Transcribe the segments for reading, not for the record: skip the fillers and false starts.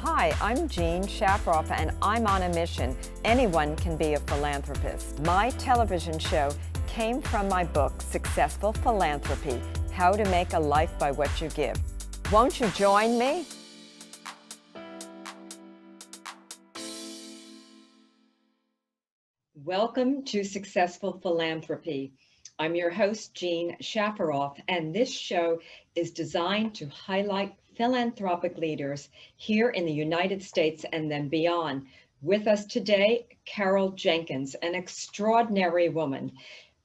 Hi, I'm Jean Shafiroff, and I'm on a mission. Anyone can be a philanthropist. My television show came from my book, Successful Philanthropy: How to Make a Life by What You Give. Won't you join me? Welcome to Successful Philanthropy. I'm your host, Jean Shafiroff, and this show is designed to highlight philanthropic leaders here in the United States and then beyond. With us today, Carol Jenkins, an extraordinary woman.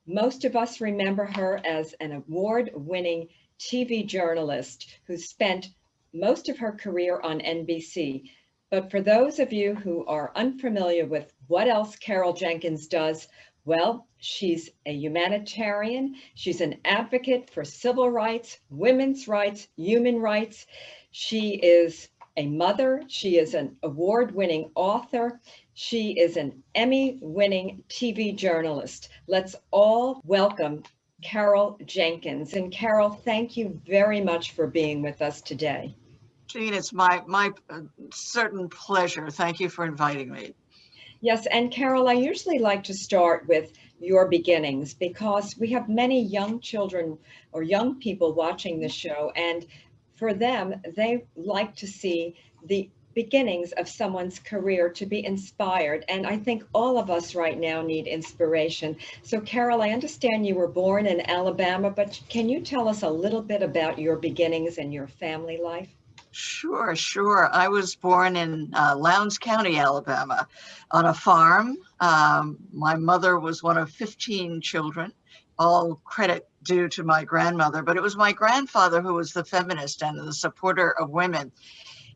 Most of us remember her as an award-winning TV journalist who spent most of her career on NBC. But for those of you who are unfamiliar with what else Carol Jenkins does, well, she's a humanitarian. She's an advocate for civil rights, women's rights, human rights. She is a mother. She is an award-winning author. She is an Emmy-winning TV journalist. Let's all welcome Carol Jenkins. And Carol, thank you very much for being with us today. Jean, it's my certain pleasure. Thank you for inviting me. Yes, and Carol, I usually like to start with your beginnings because we have many young children or young people watching the show, and for them, they like to see the beginnings of someone's career to be inspired. And I think all of us right now need inspiration. So Carol, I understand you were born in Alabama, but can you tell us a little bit about your beginnings and your family life? Sure. I was born in Lowndes County, Alabama, on a farm. My mother was one of 15 children, all credit due to my grandmother, but it was my grandfather who was the feminist and the supporter of women.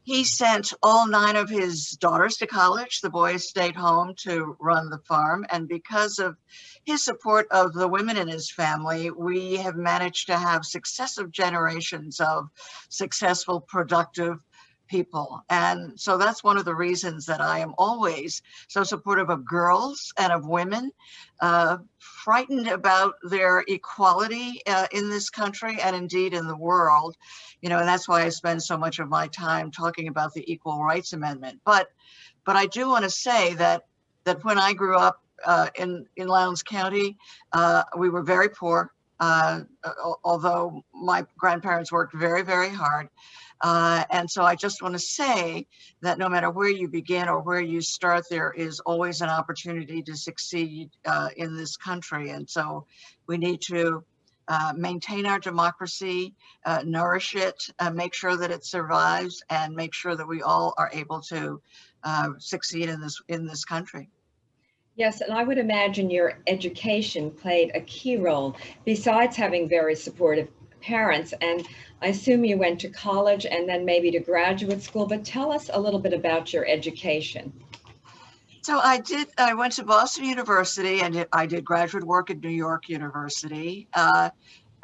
He sent all 9 of his daughters to college. The boys stayed home to run the farm. And because of his support of the women in his family, we have managed to have successive generations of successful, productive people. And so that's one of the reasons that I am always so supportive of girls and of women, frightened about their equality in this country and indeed in the world. And that's why I spend so much of my time talking about the Equal Rights Amendment. But I do want to say that when I grew up in Lowndes County, we were very poor, although my grandparents worked very, very hard. And so I just want to say that no matter where you begin or where you start, there is always an opportunity to succeed in this country. And so we need to maintain our democracy, nourish it, make sure that it survives, and make sure that we all are able to succeed in this country. Yes, and I would imagine your education played a key role besides having very supportive parents. And I assume you went to college and then maybe to graduate school, but tell us a little bit about your education. So I went to Boston University and I did graduate work at New York University.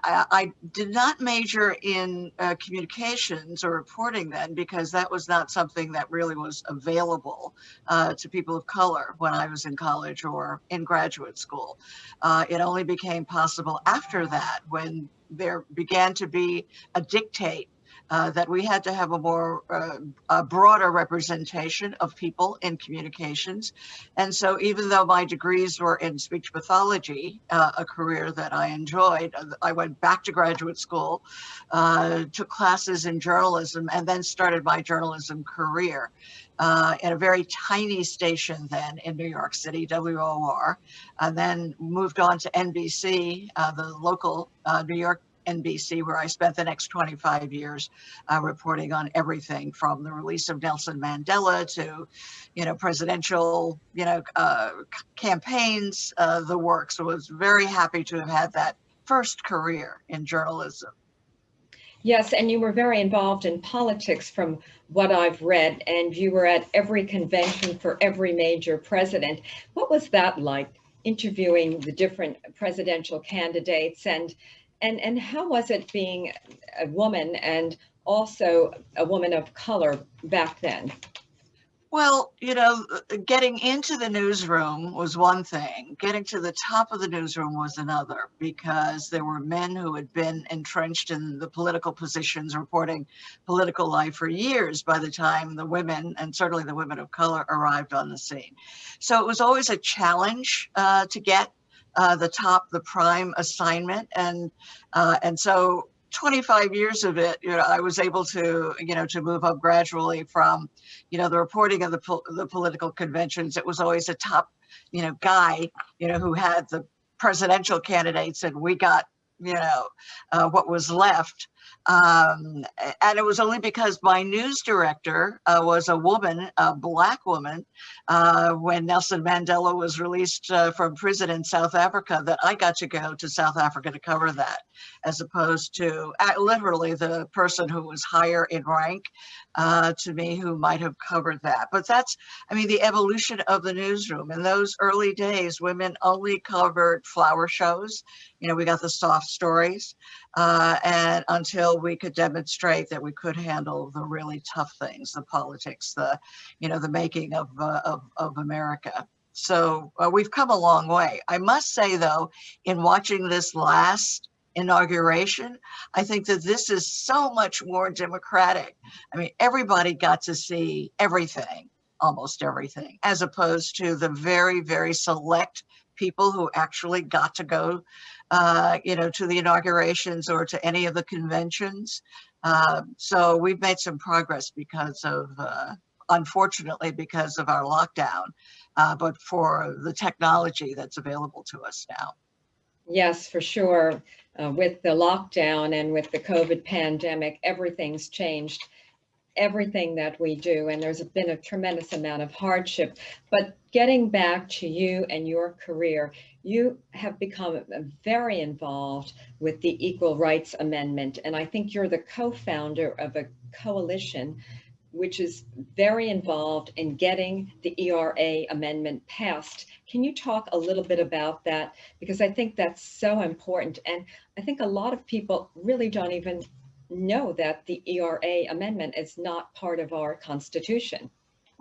I did not major in communications or reporting then because that was not something that really was available to people of color when I was in college or in graduate school. It only became possible after that when there began to be a dictate that we had to have a broader representation of people in communications. And so even though my degrees were in speech pathology, a career that I enjoyed, I went back to graduate school, took classes in journalism, and then started my journalism career at a very tiny station then in New York City, WOR, and then moved on to NBC, the local New York NBC, where I spent the next 25 years reporting on everything from the release of Nelson Mandela to, presidential, campaigns, the works. So I was very happy to have had that first career in journalism. Yes, and you were very involved in politics from what I've read, and you were at every convention for every major president. What was that like, interviewing the different presidential candidates, and how was it being a woman and also a woman of color back then? Well, getting into the newsroom was one thing. Getting to the top of the newsroom was another, because there were men who had been entrenched in the political positions, reporting political life for years by the time the women, and certainly the women of color, arrived on the scene. So it was always a challenge to get the prime assignment. And so 25 years of it, I was able to, to move up gradually from, the reporting of the political conventions. It was always a top, guy, who had the presidential candidates, and we got, what was left. And it was only because my news director was a woman, a Black woman, when Nelson Mandela was released from prison in South Africa, that I got to go to South Africa to cover that, as opposed to literally the person who was higher in rank to me, who might have covered that. But that's, the evolution of the newsroom. In those early days, women only covered flower shows. We got the soft stories, and until we could demonstrate that we could handle the really tough things, the politics, the making of America. So we've come a long way. I must say, though, in watching this last inauguration, I think that this is so much more democratic. Everybody got to see everything, almost everything, as opposed to the very, very select people who actually got to go, to the inaugurations or to any of the conventions. So we've made some progress because of, unfortunately, because of our lockdown, but for the technology that's available to us now. Yes, for sure. With the lockdown and with the COVID pandemic, everything's changed, everything that we do, and there's been a tremendous amount of hardship. But getting back to you and your career, you have become very involved with the Equal Rights Amendment, and I think you're the co-founder of a coalition which is very involved in getting the ERA amendment passed. Can you talk a little bit about that? Because I think that's so important. And I think a lot of people really don't even know that the ERA amendment is not part of our Constitution.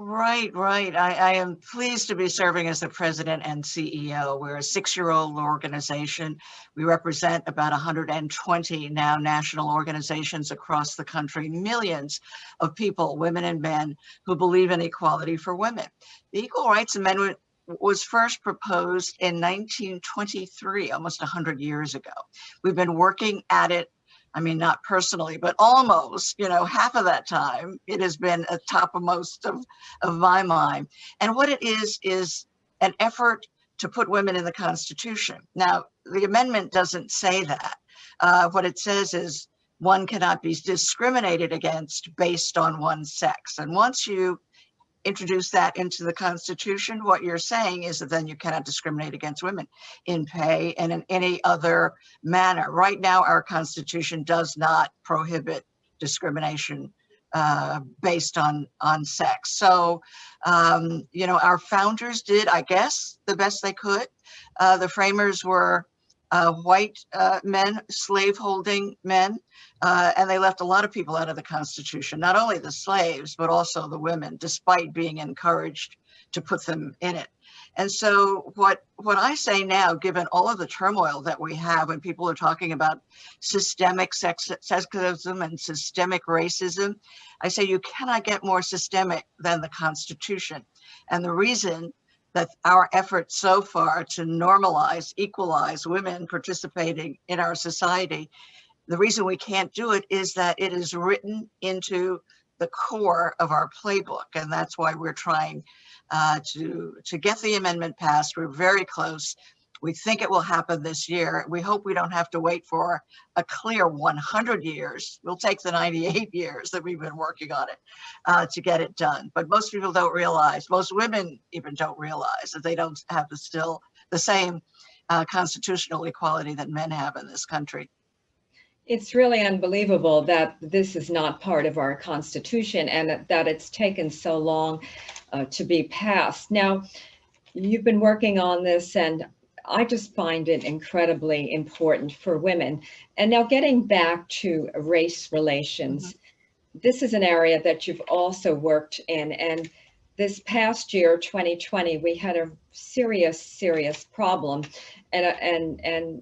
Right. I am pleased to be serving as the president and CEO. We're a 6-year-old organization. We represent about 120 now national organizations across the country, millions of people, women and men, who believe in equality for women. The Equal Rights Amendment was first proposed in 1923, almost 100 years ago. We've been working at it, not personally, but almost, half of that time, it has been a topmost of my mind. And what it is an effort to put women in the Constitution. Now, the amendment doesn't say that. What it says is one cannot be discriminated against based on one's sex. And once you introduce that into the Constitution, what you're saying is that then you cannot discriminate against women in pay and in any other manner. Right now, our Constitution does not prohibit discrimination based on sex. So, our founders did, I guess, the best they could. The framers were white men, slaveholding men, and they left a lot of people out of the Constitution, not only the slaves, but also the women, despite being encouraged to put them in it. And so what I say now, given all of the turmoil that we have when people are talking about systemic sexism and systemic racism, I say you cannot get more systemic than the Constitution. And the reason that our efforts so far to normalize, equalize women participating in our society, the reason we can't do it is that it is written into the core of our playbook. And that's why we're trying to get the amendment passed. We're very close. We think it will happen this year. We hope we don't have to wait for a clear 100 years. We'll take the 98 years that we've been working on it to get it done. But most people don't realize, most women even don't realize that they don't have the same constitutional equality that men have in this country. It's really unbelievable that this is not part of our Constitution and that it's taken so long to be passed. Now, you've been working on this, and I just find it incredibly important for women. And now getting back to race relations, this is an area that you've also worked in, and this past year, 2020, we had a serious problem, and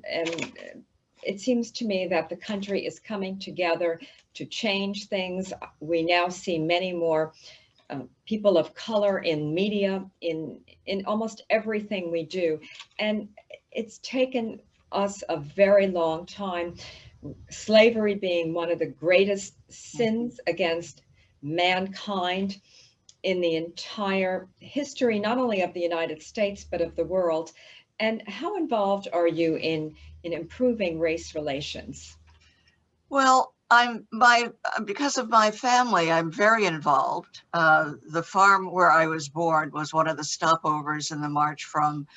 it seems to me that the country is coming together to change things. We now see many more people of color in media, in almost everything we do, and it's taken us a very long time. Slavery being one of the greatest sins against mankind in the entire history, not only of the United States, but of the world. And how involved are you in improving race relations? Well, because of my family, I'm very involved. The farm where I was born was one of the stopovers in the march from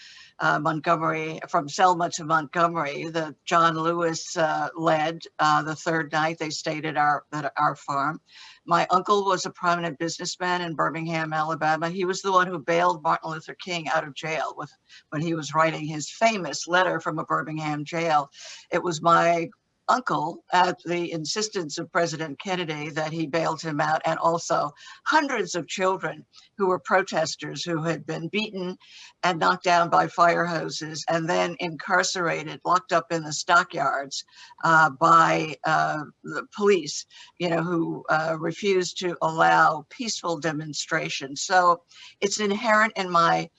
from Selma to Montgomery, that John Lewis led. The third night they stayed at our farm. My uncle was a prominent businessman in Birmingham, Alabama. He was the one who bailed Martin Luther King out of jail when he was writing his famous letter from a Birmingham jail. It was my uncle, at the insistence of President Kennedy, that he bailed him out, and also hundreds of children who were protesters who had been beaten and knocked down by fire hoses and then incarcerated, locked up in the stockyards by the police, who refused to allow peaceful demonstrations. So it's inherent in my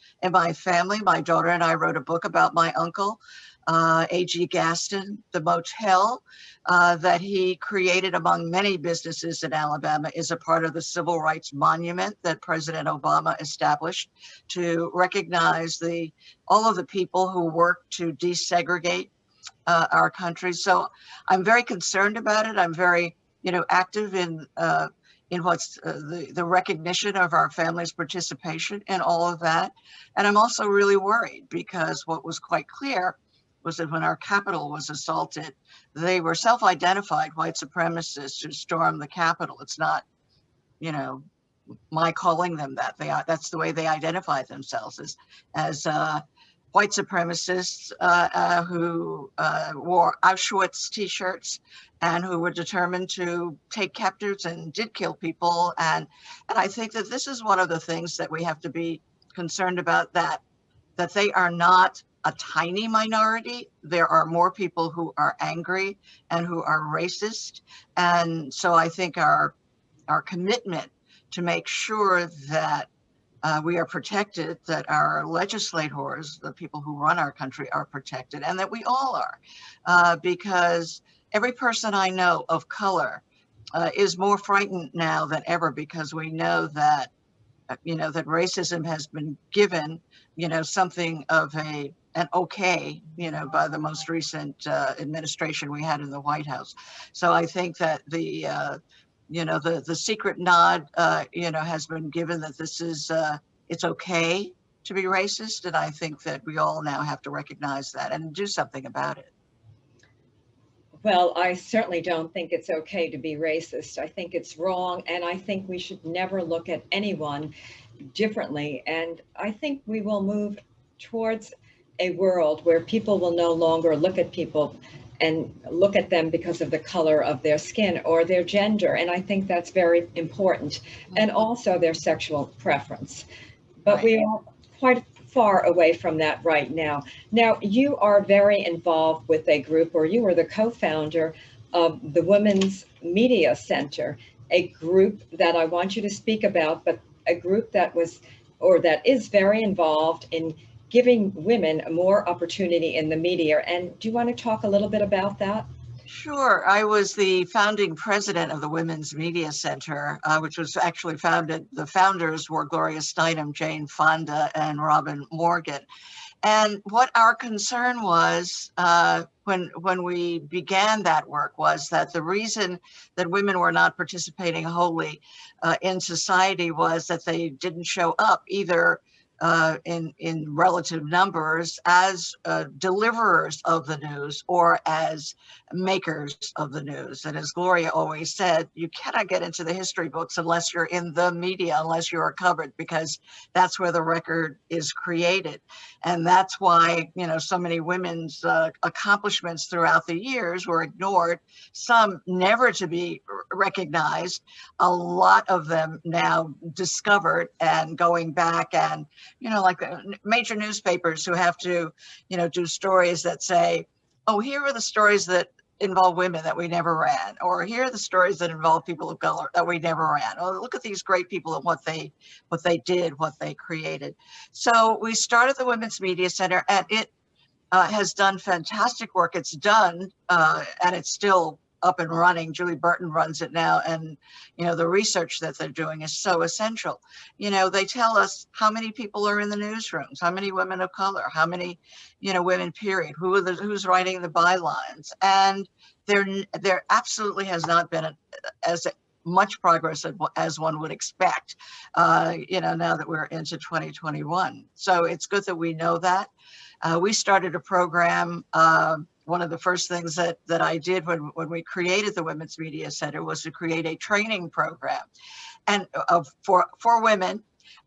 family. My daughter and I wrote a book about my uncle. A.G. Gaston, the motel that he created among many businesses in Alabama, is a part of the Civil Rights Monument that President Obama established to recognize all of the people who worked to desegregate our country. So I'm very concerned about it. I'm very, active in what's the recognition of our family's participation in all of that. And I'm also really worried because what was quite clear was that when our Capitol was assaulted, they were self-identified white supremacists who stormed the Capitol. It's not, my calling them that. That's the way they identify themselves, as white supremacists who wore Auschwitz T-shirts and who were determined to take captives and did kill people. And I think that this is one of the things that we have to be concerned about, that they are not a tiny minority. There are more people who are angry and who are racist. And so I think our commitment to make sure that we are protected, that our legislators, the people who run our country, are protected, and that we all are, because every person I know of color is more frightened now than ever, because we know that that racism has been given, something of an okay, by the most recent administration we had in the White House. So I think that the secret nod, has been given that this is, it's okay to be racist. And I think that we all now have to recognize that and do something about it. Well, I certainly don't think it's okay to be racist. I think it's wrong, and I think we should never look at anyone differently. And I think we will move towards a world where people will no longer look at people and look at them because of the color of their skin or their gender. And I think that's very important. And also their sexual preference. But Right. we are quite far away from that right now. Now, you are very involved with a group, or you were the co-founder of the Women's Media Center, a group that I want you to speak about, but a group that is very involved in giving women more opportunity in the media. And do you want to talk a little bit about that? Sure. I was the founding president of the Women's Media Center, which was actually founded. The founders were Gloria Steinem, Jane Fonda, and Robin Morgan. And what our concern was when we began that work was that the reason that women were not participating wholly in society was that they didn't show up either in relative numbers as deliverers of the news or as makers of the news. And as Gloria always said, you cannot get into the history books unless you're in the media, unless you are covered, because that's where the record is created. And that's why, you know, so many women's accomplishments throughout the years were ignored, some never to be recognized, a lot of them now discovered and going back, and, you know, like major newspapers who have to, you know, do stories that say, oh, here are the stories that involve women that we never ran, or here are the stories that involve people of color that we never ran. Oh, look at these great people and what they did, what they created. So we started the Women's Media Center, and it has done fantastic work. It's done, and it's still up and running. Julie Burton runs it now, and you know, the research that they're doing is so essential. You know, they tell us how many people are in the newsrooms, how many women of color, how many, you know, women period, who's writing the bylines, and there absolutely has not been as much progress as one would expect, you know, now that we're into 2021. So it's good that we know that. We started a program. One of the first things that I did when we created the Women's Media Center was to create a training program and for women.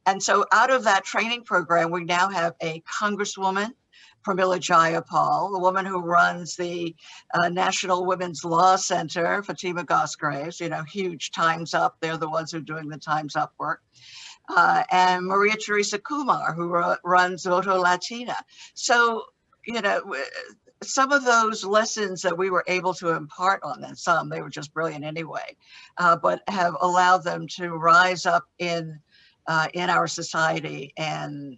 And so out of that training program, we now have a congresswoman, Pramila Jayapal, the woman who runs the National Women's Law Center, Fatima Gosgraves, you know, huge Time's Up. They're the ones who are doing the Time's Up work. And Maria Teresa Kumar, who runs Voto Latina. So, you know, some of those lessons that we were able to impart on them, some, they were just brilliant anyway, but have allowed them to rise up in our society. And,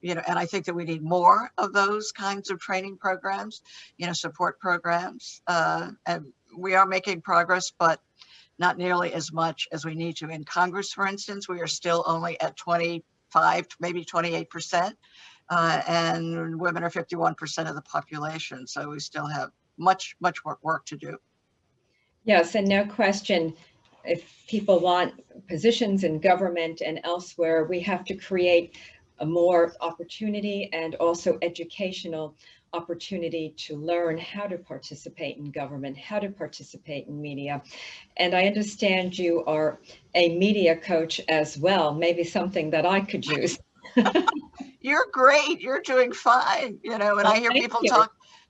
you know, and I think that we need more of those kinds of training programs, you know, support programs. And we are making progress, but not nearly as much as we need to. In Congress, for instance, we are still only at 25, maybe 28%, and women are 51% of the population. So we still have much more work to do. Yes, and no question, if people want positions in government and elsewhere, we have to create a more opportunity and also educational opportunity to learn how to participate in government, how to participate in media. And I understand you are a media coach as well, maybe something that I could use. You're great. You're doing fine. You know, and Well, I hear thank people you.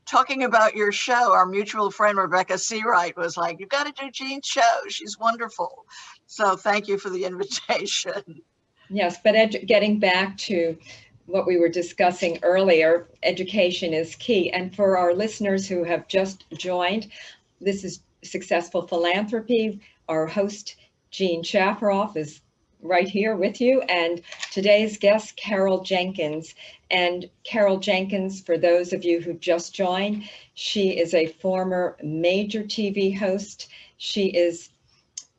talking about your show. Our mutual friend, Rebecca Seawright, was like, you've got to do Jean's show. She's wonderful. So thank you for the invitation. Yes, but getting back to what we were discussing earlier, education is key. And for our listeners who have just joined, this is Successful Philanthropy. Our host, Jean Shafiroff, is right here with you. And today's guest, Carol Jenkins. And Carol Jenkins, for those of you who just joined, she is a former major TV host. She is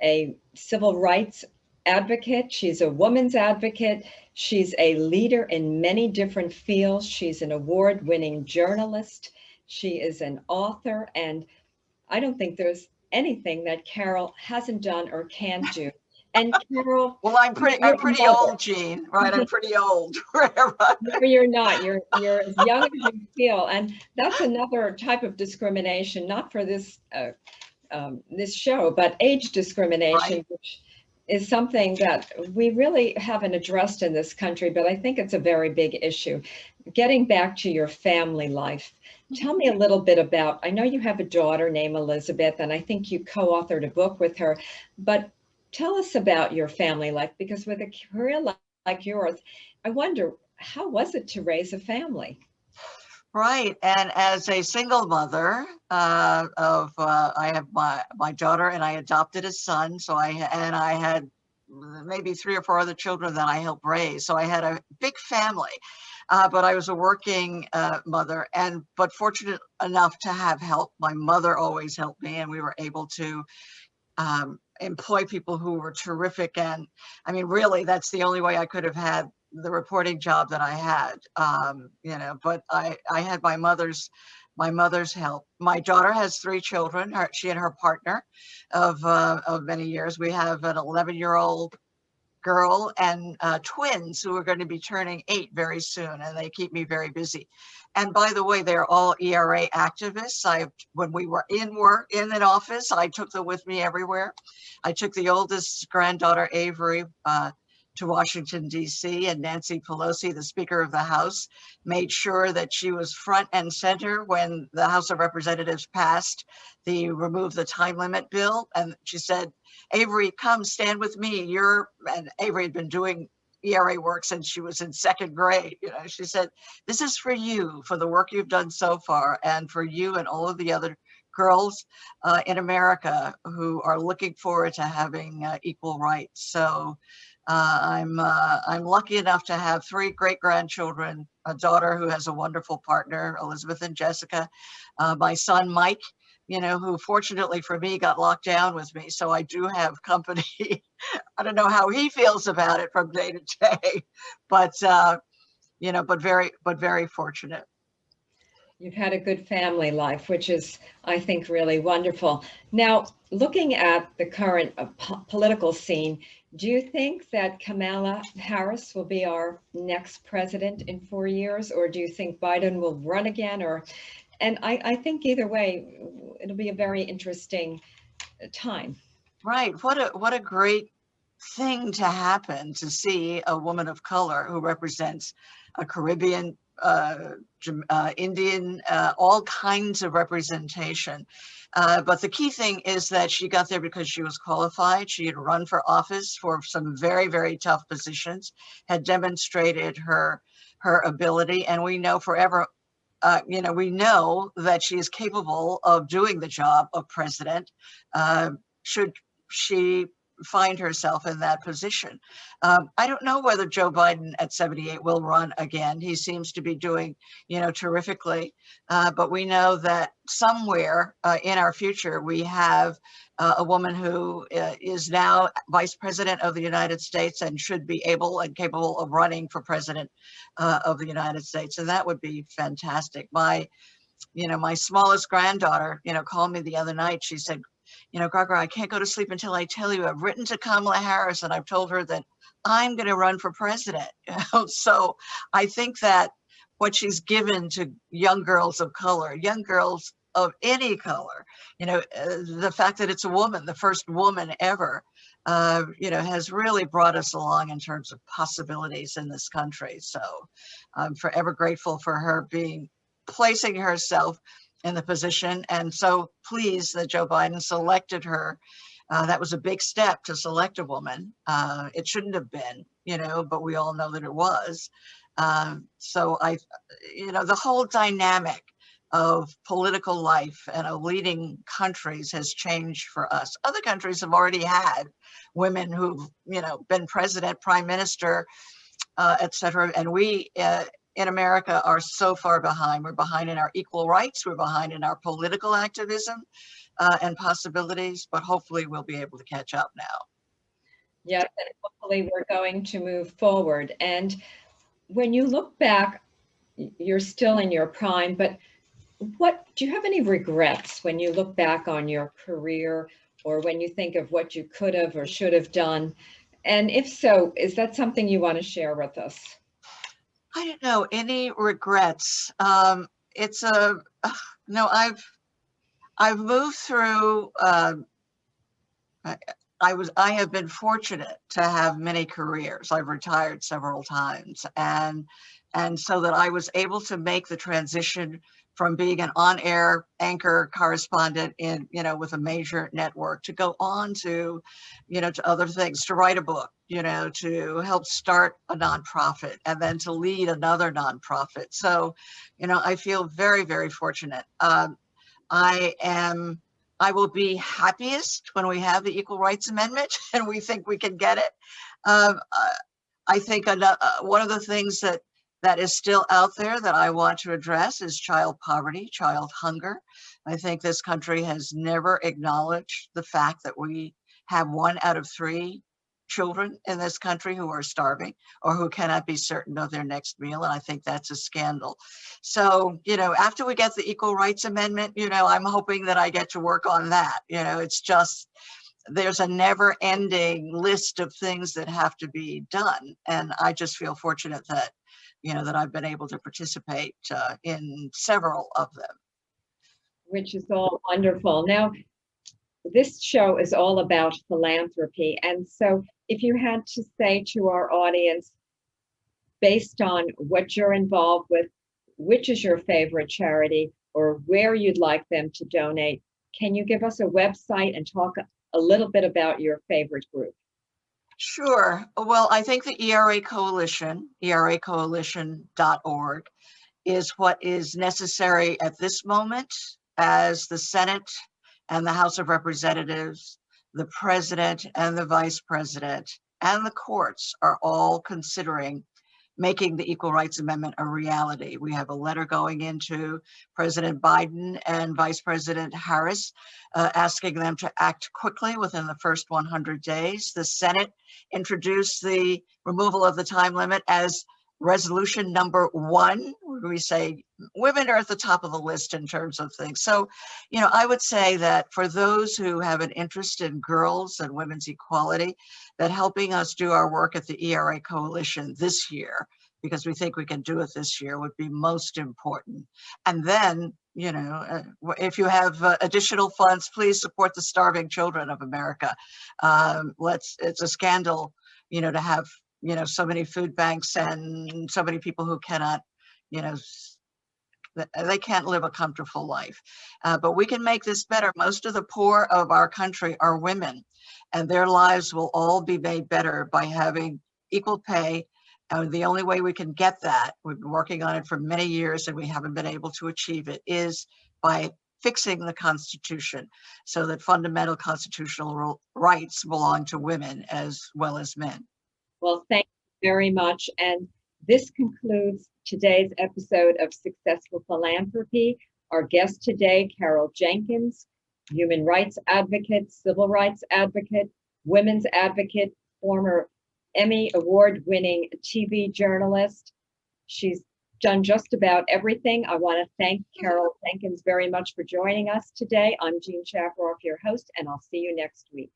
a civil rights advocate. She's a woman's advocate. She's a leader in many different fields. She's an award-winning journalist. She is an author, and I don't think there's anything that Carol hasn't done or can't do. And Carol, well, I'm pretty old, Jean, right? I'm pretty old. No, you're not. You're as young as you feel, and that's another type of discrimination, not for this this show, but age discrimination, right. Which is something that we really haven't addressed in this country, but I think it's a very big issue. Getting back to your family life, tell me a little bit about, I know you have a daughter named Elizabeth, and I think you co-authored a book with her, but tell us about your family life, because with a career like yours, I wonder, how was it to raise a family? Right, and as a single mother I have my daughter, and I adopted a son. So I had maybe 3 or 4 other children that I helped raise. So I had a big family, but I was a working mother, but fortunate enough to have help. My mother always helped me, and we were able to employ people who were terrific. And I mean, really, that's the only way I could have had the reporting job that I had, you know, but I had my mother's help. My daughter has 3 children, she and her partner of many years. We have an 11-year-old girl and twins who are going to be turning 8 very soon, and they keep me very busy. And by the way, they're all ERA activists. When we were in an office, I took them with me everywhere. I took the oldest granddaughter, Avery, to Washington, D.C., and Nancy Pelosi, the Speaker of the House, made sure that she was front and center when the House of Representatives passed the remove the time limit bill. And she said, Avery, come stand with me. And Avery had been doing ERA work since she was in 2nd grade. She said, this is for you, for the work you've done so far, and for you and all of the other girls in America who are looking forward to having equal rights. So I'm lucky enough to have 3 great grandchildren, a daughter who has a wonderful partner, Elizabeth and Jessica, my son, Mike, who fortunately for me got locked down with me. So I do have company. I don't know how he feels about it from day to day, but, but very fortunate. You've had a good family life, which is, I think, really wonderful. Now, looking at the current political scene, do you think that Kamala Harris will be our next president in 4 years, or do you think Biden will run again? And I think either way, it'll be a very interesting time. Right. What a great thing to happen, to see a woman of color who represents a Caribbean, Indian, all kinds of representation. But the key thing is that she got there because she was qualified. She had run for office for some very, very tough positions, had demonstrated her ability, and we know we know that she is capable of doing the job of president, should she find herself in that position. I don't know whether Joe Biden at 78 will run again. He seems to be doing, terrifically, but we know that somewhere in our future, we have a woman who is now Vice President of the United States and should be able and capable of running for President of the United States. And that would be fantastic. My smallest granddaughter, called me the other night. She said, Gaga, I can't go to sleep until I tell you I've written to Kamala Harris and I've told her that I'm going to run for president. So I think that what she's given to young girls of color, young girls of any color, the fact that it's a woman, the first woman ever, has really brought us along in terms of possibilities in this country. So I'm forever grateful for her placing herself in the position, and so pleased that Joe Biden selected her. That was a big step to select a woman. It shouldn't have been, but we all know that it was. So the whole dynamic of political life and of leading countries has changed for us. Other countries have already had women who've, been president, prime minister, et cetera, and we in America are so far behind. We're behind in our equal rights. We're behind in our political activism and possibilities, but hopefully we'll be able to catch up now. Yes, and hopefully we're going to move forward. And when you look back, you're still in your prime, but do you have any regrets when you look back on your career, or when you think of what you could have or should have done? And if so, is that something you want to share with us? I don't know, any regrets. I've moved through, I have been fortunate to have many careers. I've retired several times, and so that I was able to make the transition from being an on-air anchor correspondent with a major network to go on to, to other things, to write a book, to help start a nonprofit and then to lead another nonprofit. So, I feel very, very fortunate. I will be happiest when we have the Equal Rights Amendment and we think we can get it. I think one of the things that is still out there that I want to address is child poverty, child hunger. I think this country has never acknowledged the fact that we have 1 out of 3 children in this country who are starving or who cannot be certain of their next meal. And I think that's a scandal. So, after we get the Equal Rights Amendment, I'm hoping that I get to work on that. It's just, there's a never-ending list of things that have to be done. And I just feel fortunate that, that I've been able to participate in several of them. Which is all wonderful. Now, this show is all about philanthropy. And so if you had to say to our audience, based on what you're involved with, which is your favorite charity or where you'd like them to donate, can you give us a website and talk a little bit about your favorite group? Sure. Well, I think the ERA Coalition, eracoalition.org, is what is necessary at this moment as the Senate and the House of Representatives, the President and the Vice President, and the courts are all considering making the Equal Rights Amendment a reality. We have a letter going into President Biden and Vice President Harris asking them to act quickly within the first 100 days. The Senate introduced the removal of the time limit as resolution number 1, where we say women are at the top of the list in terms of things. So, I would say that for those who have an interest in girls and women's equality, that helping us do our work at the ERA Coalition this year, because we think we can do it this year, would be most important. And then, if you have additional funds, please support the starving children of America. It's a scandal, to have so many food banks and so many people who cannot, they can't live a comfortable life. But we can make this better. Most of the poor of our country are women, and their lives will all be made better by having equal pay. And the only way we can get that, we've been working on it for many years and we haven't been able to achieve it, is by fixing the Constitution so that fundamental constitutional rights belong to women as well as men. Well, thank you very much. And this concludes today's episode of Successful Philanthropy. Our guest today, Carol Jenkins, human rights advocate, civil rights advocate, women's advocate, former Emmy award-winning TV journalist. She's done just about everything. I want to thank Carol Jenkins very much for joining us today. I'm Jean Shafiroff, your host, and I'll see you next week.